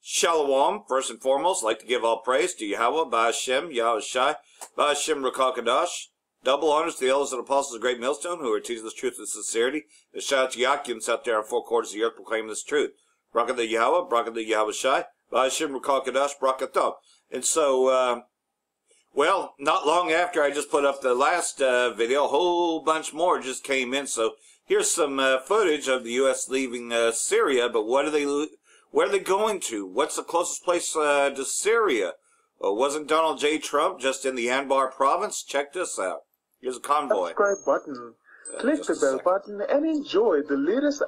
Shalom, first and foremost, I'd like to give all praise to Yahweh, Ba'ashem, Yahushai, Ba'ashem Rakakadash. Double honors to the elders and apostles of Great Millstone who are teaching this truth with sincerity. And shout out to Yakims out there in four quarters of the earth proclaiming this truth. Brakatah Yahweh, Brakatah Yahushai, Ba'ashem Rakakadash, Brakatah. And so, well, not long after I just put up the last video, a whole bunch more just came in. So here's some footage of the U.S. leaving Syria, but where are they going to? What's the closest place to Syria? Wasn't Donald J. Trump just in the Anbar province? Check this out. Here's a convoy. Subscribe button. Click the bell button and enjoy the latest. So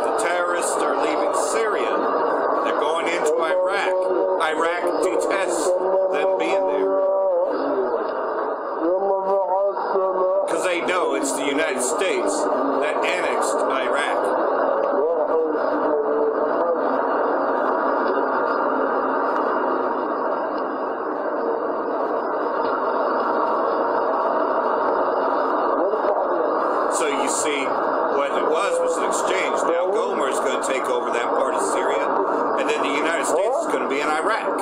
the terrorists are leaving Syria. They're going into Iraq. Iraq detests them being there. Because they know it's the United States that annexed Iraq. So you see, what it was an exchange. Now Gomer is going to take over that part of Syria, and then the United States is going to be in Iraq.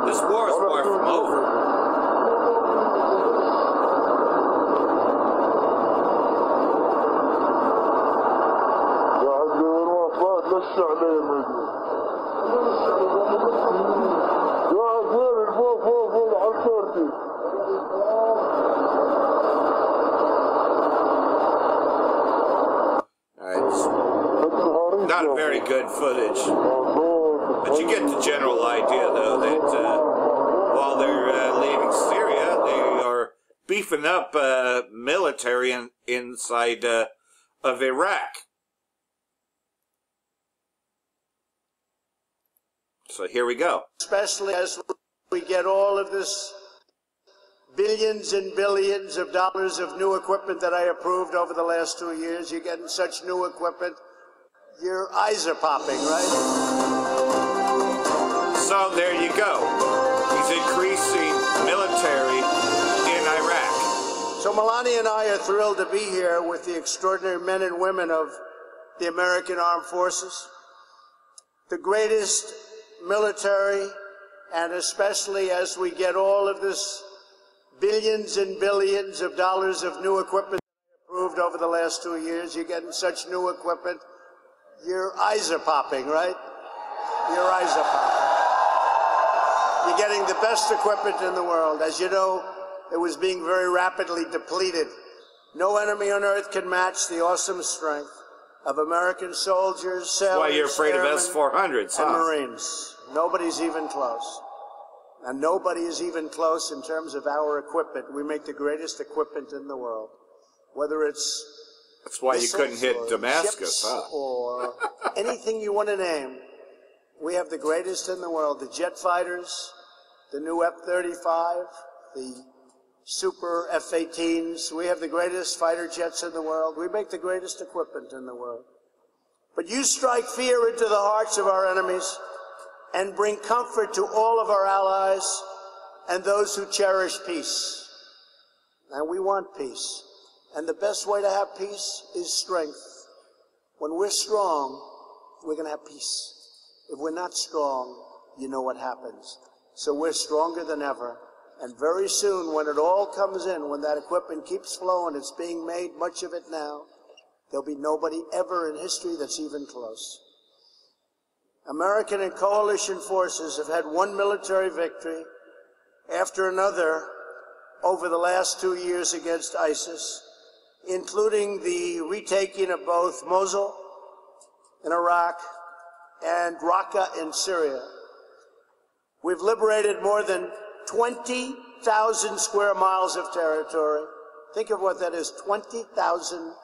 This war is far from over. Not a very good footage, but you get the general idea, though, that while they're leaving Syria, they are beefing up military inside of Iraq. So here we go. Especially as we get all of this billions and billions of dollars of new equipment that I approved over the last 2 years. You're getting such new equipment. Your eyes are popping, right? So there you go. He's increasing military in Iraq. So Melania and I are thrilled to be here with the extraordinary men and women of the American Armed Forces, the greatest military, and especially as we get all of this billions and billions of dollars of new equipment approved over the last 2 years. You're getting such new equipment. Your eyes are popping, right? Your eyes are popping. You're getting the best equipment in the world. As you know, it was being very rapidly depleted. No enemy on earth can match the awesome strength of American soldiers, sailors, That's why you're afraid of S-400s, and Marines. Nobody's even close. And nobody is even close in terms of our equipment. We make the greatest equipment in the world. Whether it's That's why you couldn't hit Damascus, huh? Or anything you want to name. We have the greatest in the world. The jet fighters, the new F-35, the super F-18s. We have the greatest fighter jets in the world. We make the greatest equipment in the world. But you strike fear into the hearts of our enemies and bring comfort to all of our allies and those who cherish peace. And we want peace. And the best way to have peace is strength. When we're strong, we're going to have peace. If we're not strong, you know what happens. So we're stronger than ever. And very soon, when it all comes in, when that equipment keeps flowing, it's being made, much of it now, there'll be nobody ever in history that's even close. American and coalition forces have had one military victory after another over the last 2 years against ISIS, including the retaking of both Mosul in Iraq and Raqqa in Syria. We've liberated more than 20,000 square miles of territory. Think of what that is, 20,000.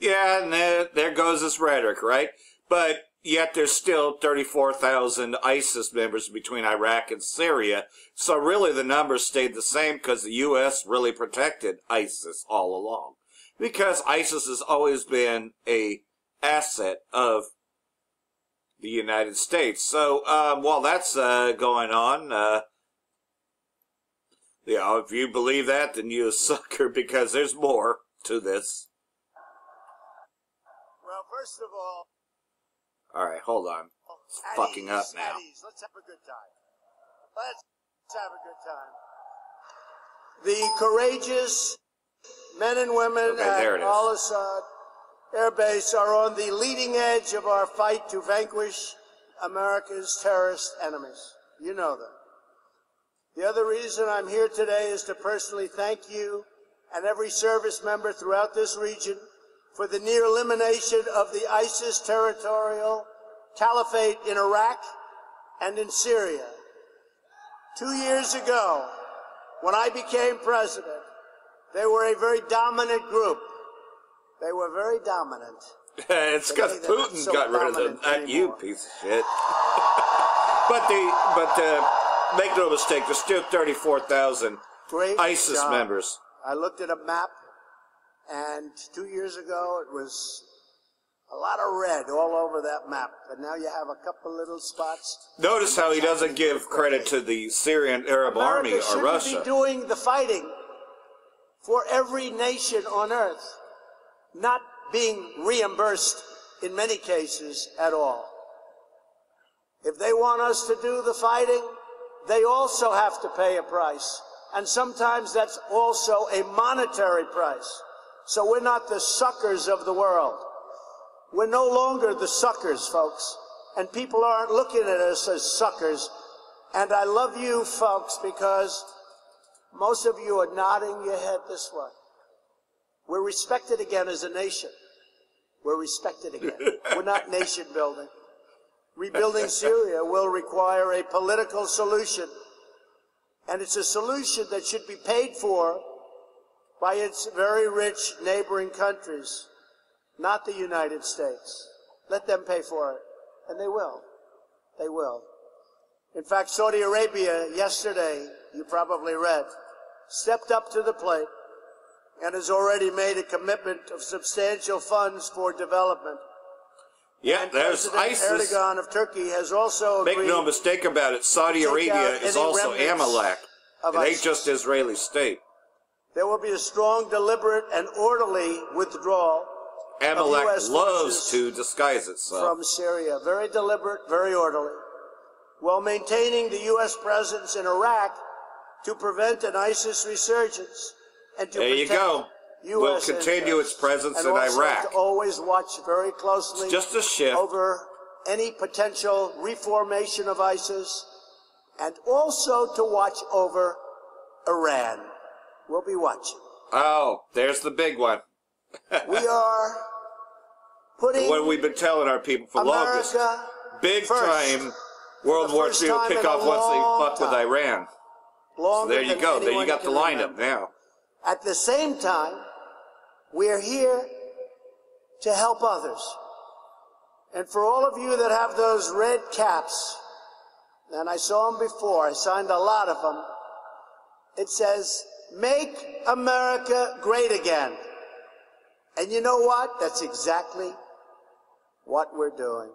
Yeah, and there goes this rhetoric, right? But yet there's still 34,000 ISIS members between Iraq and Syria. So really the numbers stayed the same because the U.S. really protected ISIS all along. Because ISIS has always been an asset of the United States. So while that's going on, Yeah, if you believe that, then you're a sucker, because there's more to this. Well, first of all... All right, hold on. It's fucking up now. At ease. Let's have a good time. Let's have a good time. The courageous men and women at Al-Assad Air Base are on the leading edge of our fight to vanquish America's terrorist enemies. You know them. The other reason I'm here today is to personally thank you and every service member throughout this region for the near elimination of the ISIS territorial caliphate in Iraq and in Syria. 2 years ago, when I became president, they were a very dominant group. They were very dominant. It's because Putin got rid of them, not you, piece of shit. but make no mistake, there's still 34,000 ISIS members. I looked at a map, and 2 years ago it was a lot of red all over that map, but now you have a couple little spots. Notice how he doesn't give credit to the Syrian Arab Army or Russia. America should be doing the fighting for every nation on earth, not being reimbursed in many cases at all. If they want us to do the fighting, they also have to pay a price. And sometimes that's also a monetary price. So we're not the suckers of the world. We're no longer the suckers, folks. And people aren't looking at us as suckers. And I love you, folks, because most of you are nodding your head this way. We're respected again as a nation. We're respected again. We're not nation building. Rebuilding Syria will require a political solution. And it's a solution that should be paid for by its very rich neighboring countries, not the United States. Let them pay for it. And they will. They will. In fact, Saudi Arabia yesterday, you probably read, stepped up to the plate and has already made a commitment of substantial funds for development. Yeah, and there's ISIS. Erdogan of Turkey has also agreed. Make no mistake about it, Saudi Arabia is also Amalek. It ain't just Israeli state. There will be a strong, deliberate, and orderly withdrawal. Amalek loves to disguise itself from Syria. Very deliberate, very orderly. While maintaining the U.S. presence in Iraq to prevent an ISIS resurgence and to there you go. We'll US continue its presence and in also Iraq. To always watch very closely just a shift over any potential reformation of ISIS, and also to watch over Iran. We'll be watching. Oh, there's the big one. We are putting what we've been telling our people for longest. Big first. time World War II will kick off once they fuck with Iran. So there you go. There you got the lineup now. At the same time, we're here to help others. And for all of you that have those red caps, and I saw them before, I signed a lot of them, it says, "Make America Great Again." And you know what? That's exactly what we're doing.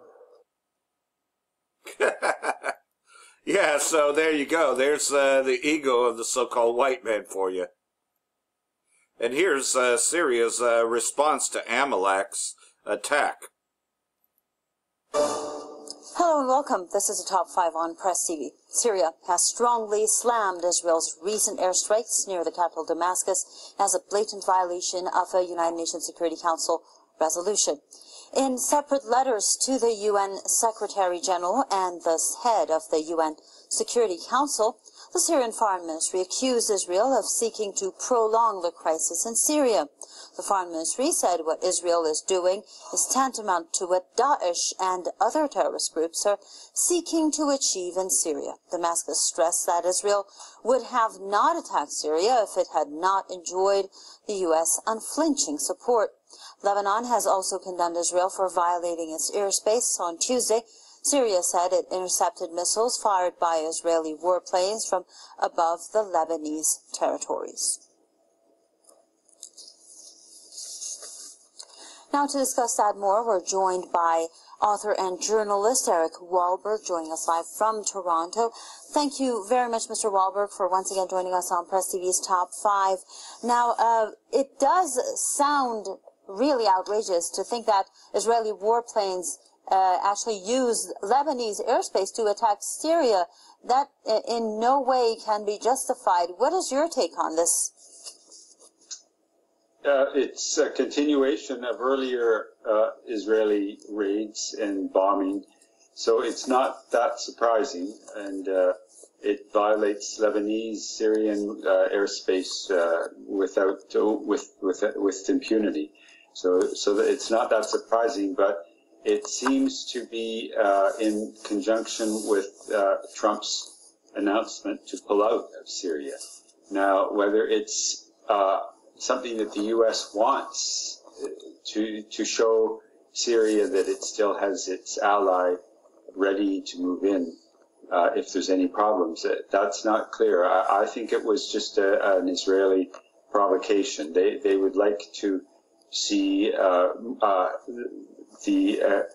Yeah, so there you go. There's the ego of the so-called white man for you. And here's Syria's response to Amalek's attack. Hello and welcome. This is a Top 5 on Press TV. Syria has strongly slammed Israel's recent airstrikes near the capital Damascus as a blatant violation of a United Nations Security Council resolution. In separate letters to the UN Secretary General and the head of the UN Security Council, the Syrian Foreign Ministry accused Israel of seeking to prolong the crisis in Syria. The Foreign Ministry said what Israel is doing is tantamount to what Daesh and other terrorist groups are seeking to achieve in Syria. Damascus stressed that Israel would have not attacked Syria if it had not enjoyed the U.S. unflinching support. Lebanon has also condemned Israel for violating its airspace. On Tuesday, Syria said it intercepted missiles fired by Israeli warplanes from above the Lebanese territories. Now to discuss that more, we're joined by author and journalist Eric Wahlberg, joining us live from Toronto. Thank you very much, Mr. Wahlberg, for once again joining us on Press TV's Top 5. Now, it does sound really outrageous to think that Israeli warplanes actually use Lebanese airspace to attack Syria. That in no way can be justified. What is your take on this? It's a continuation of earlier Israeli raids and bombing, so it's not that surprising, and it violates Lebanese, Syrian airspace with impunity. So that it's not that surprising, but it seems to be in conjunction with Trump's announcement to pull out of Syria. Now, whether it's something that the U.S. wants to show Syria that it still has its ally ready to move in if there's any problems, that's not clear. I think it was just an Israeli provocation. They would like to see the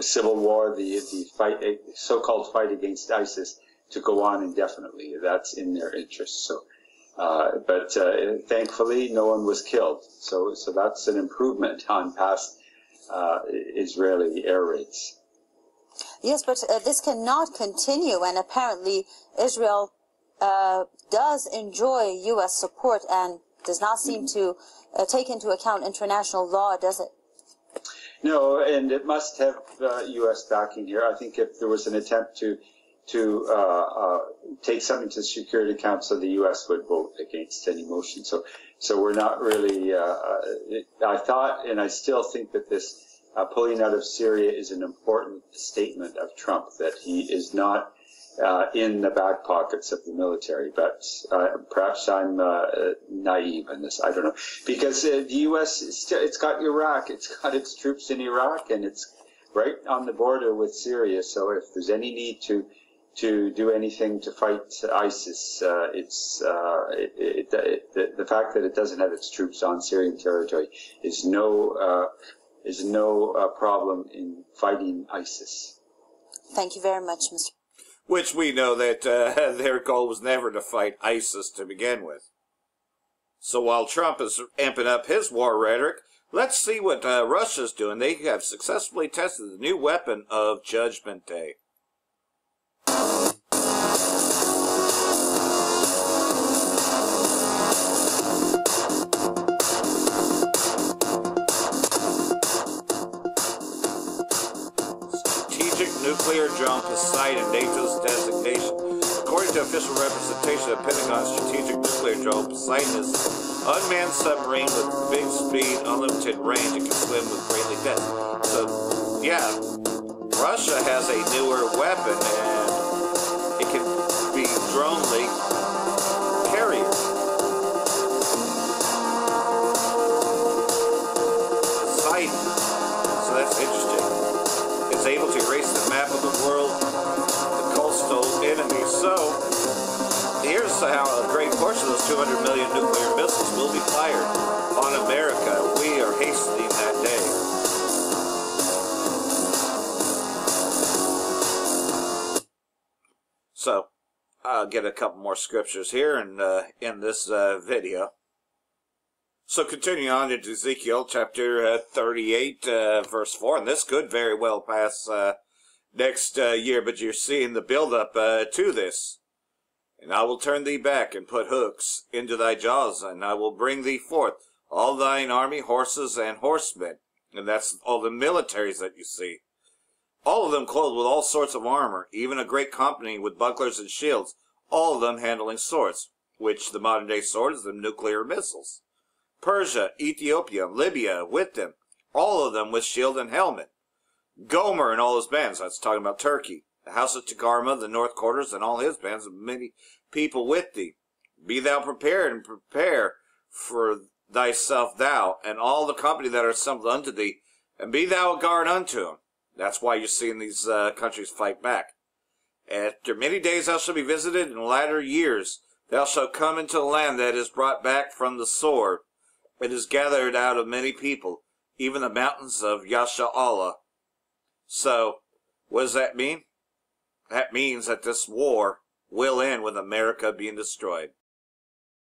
civil war, the fight, so-called fight against ISIS, to go on indefinitely. That's in their interest. So, but thankfully, no one was killed. So that's an improvement on past Israeli air raids. Yes, but this cannot continue, and apparently Israel does enjoy U.S. support and does not seem to take into account international law, does it? No, and it must have U.S. backing here. I think if there was an attempt to take something to the Security Council, the U.S. would vote against any motion. So we're not really. I thought, and I still think that this pulling out of Syria is an important statement of Trump, that he is not in the back pockets of the military. But perhaps I'm naive in this. I don't know, because the U.S. it's got Iraq, it's got its troops in Iraq, and it's right on the border with Syria. So if there's any need to do anything to fight ISIS, it's the fact that it doesn't have its troops on Syrian territory is no problem in fighting ISIS. Thank you very much, Mr. Which we know that their goal was never to fight ISIS to begin with. So while Trump is amping up his war rhetoric, let's see what Russia's doing. They have successfully tested the new weapon of Judgment Day. Nuclear drone Poseidon, NATO's designation. According to official representation of Pentagon's strategic nuclear drone, Poseidon is an unmanned submarine with big speed, unlimited range, and can swim with greatly depth. So, yeah, Russia has a newer weapon, and it can be drone-like carrier. Poseidon. So that's interesting. Is able to erase the map of the world, the coastal enemies. So, here's how a great portion of those 200 million nuclear missiles will be fired on America. We are hastening that day. So, I'll get a couple more scriptures here and in this video. So continuing on into Ezekiel chapter 38, verse 4, and this could very well pass next year, but you're seeing the build-up to this. And I will turn thee back and put hooks into thy jaws, and I will bring thee forth all thine army, horses and horsemen. And that's all the militaries that you see. All of them clothed with all sorts of armor, even a great company with bucklers and shields, all of them handling swords, which the modern-day sword is the nuclear missiles. Persia, Ethiopia, Libya with them, all of them with shield and helmet. Gomer and all his bands, that's talking about Turkey. The house of Tagarma, the north quarters, and all his bands, and many people with thee. Be thou prepared, and prepare for thyself thou, and all the company that are assembled unto thee, and be thou a guard unto them. That's why you're seeing these countries fight back. After many days thou shalt be visited, in latter years thou shalt come into the land that is brought back from the sword. It is gathered out of many people, even the mountains of Yasha'Allah. So, what does that mean? that means that this war will end with America being destroyed.